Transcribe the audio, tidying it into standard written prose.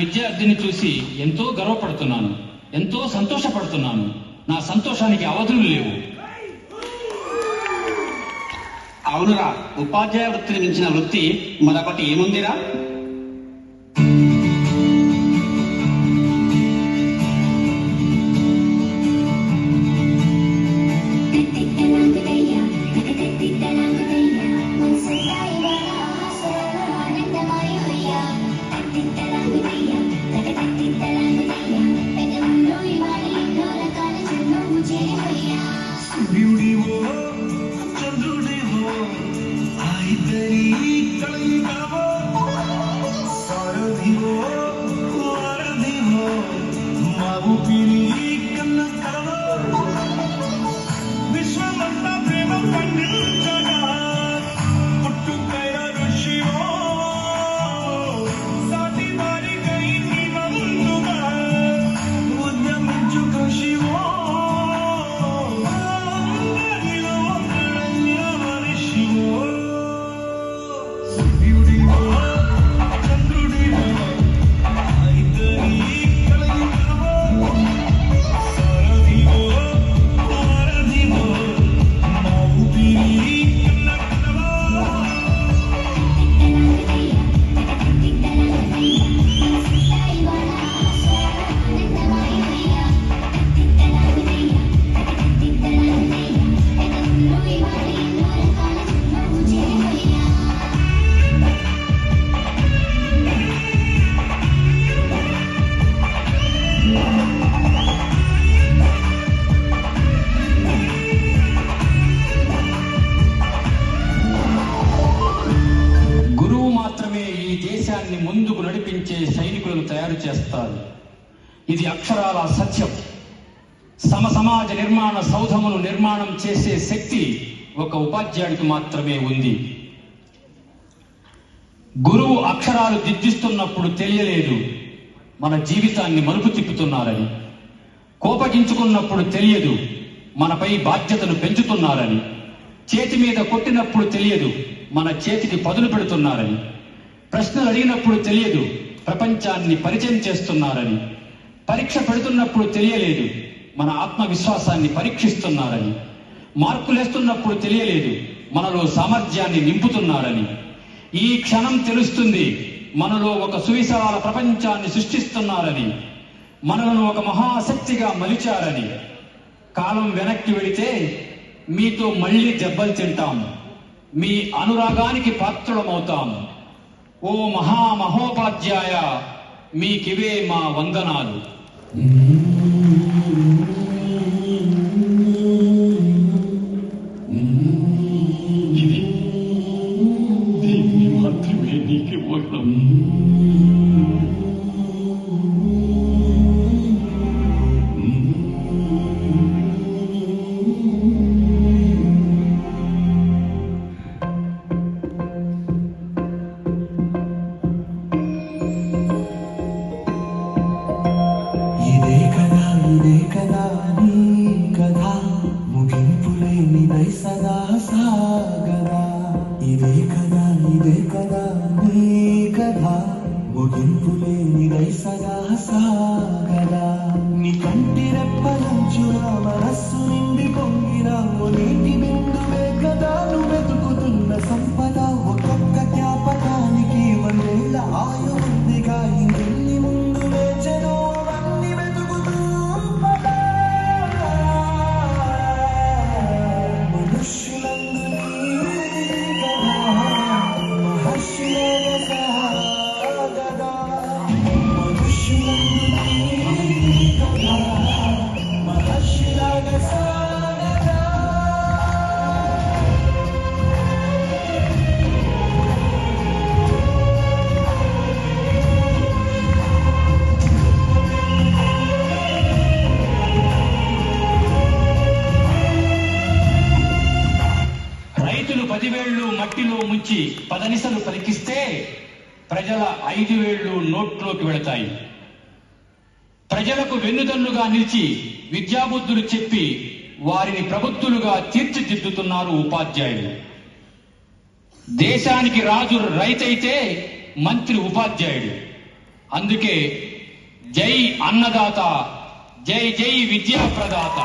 విద్యార్థిని చూసి ఎంతో గర్వపడుతున్నాను, ఎంతో సంతోషపడుతున్నాను. నా సంతోషానికి అవధులు లేవు. అవునురా, ఉపాధ్యాయ వృత్తిని మించిన వృత్తి మరొకటి ఏముందిరా? ముందుకు నడిపించే సైనికులను తయారు చేస్తారు. ఇది అక్షరాల సత్యం. సమాజ నిర్మాణ సౌధమును నిర్మాణం చేసే శక్తి ఒక ఉపాధ్యాయుడికి మాత్రమే ఉంది. గురువు అక్షరాలు దిద్దిస్తున్నప్పుడు తెలియలేదు మన జీవితాన్ని మలుపు తిప్పుతున్నారని. కోపగించుకున్నప్పుడు తెలియదు మనపై బాధ్యతను పెంచుతున్నారని. చేతి మీద కొట్టినప్పుడు తెలియదు మన చేతికి పదును పెడుతున్నారని. ప్రశ్నలు అడిగినప్పుడు తెలియదు ప్రపంచాన్ని పరిచయం చేస్తున్నారని. పరీక్ష పెడుతున్నప్పుడు తెలియలేదు మన ఆత్మవిశ్వాసాన్ని పరీక్షిస్తున్నారని. మార్కులేస్తున్నప్పుడు తెలియలేదు మనలో సామర్థ్యాన్ని నింపుతున్నారని. ఈ క్షణం తెలుస్తుంది మనలో ఒక సువిశాల ప్రపంచాన్ని సృష్టిస్తున్నారని, మనలను ఒక మహాశక్తిగా మలిచారని. కాలం వెనక్కి వెళితే మీతో మళ్ళీ దెబ్బలు తింటాం, మీ అనురాగానికి పాత్రులమవుతాం. ఓ మహామహోపాధ్యాయ, మీకివే మా వందనాలు. దీన్ని మాత్రమే నీకు ఇవ్వగలం. ఇదే కదా నీ కథ, ముగింపులేనిదై సదా సాగదా. ఇదే కదా నీ కథ, ముగింపులేనిదై సదా సాగదా. నీ కంటి రెప్పలంచున మనస్సు నిండి పొంగిన ఓ నీటి బిందువే కదా నువ్వు వెతుకుతున్న సంపద. ఒక్కొక్క జ్ఞాపకానికి వందేళ్ల ఆయు ఉందిగా, ఇంకెన్ని ముందు వేచెను అవన్నీ వెతుకుతూ పదా. మనుష్యులందు నీ కథ మహర్షులాగా సాగదా. మనుష్యులందు నీ కథ మహర్షులాగా సాగదా. రైతులు 10 వేళ్లు మట్టిలో ముంచి పదనిసలు పలికిస్తే ప్రజల 5 వేళ్లు నోట్లోకి వెళతాయి. ప్రజలకు వెన్నుదన్నుగా నిలిచి విద్యాబుద్ధులు చెప్పి వారిని ప్రబుద్ధులుగా తీర్చిదిద్దుతున్నారు ఉపాధ్యాయులు. దేశానికి రాజు రైతైతే మంత్రి ఉపాధ్యాయుడు. అందుకే జై అన్నదాత, జై జై విద్యా ప్రదాత.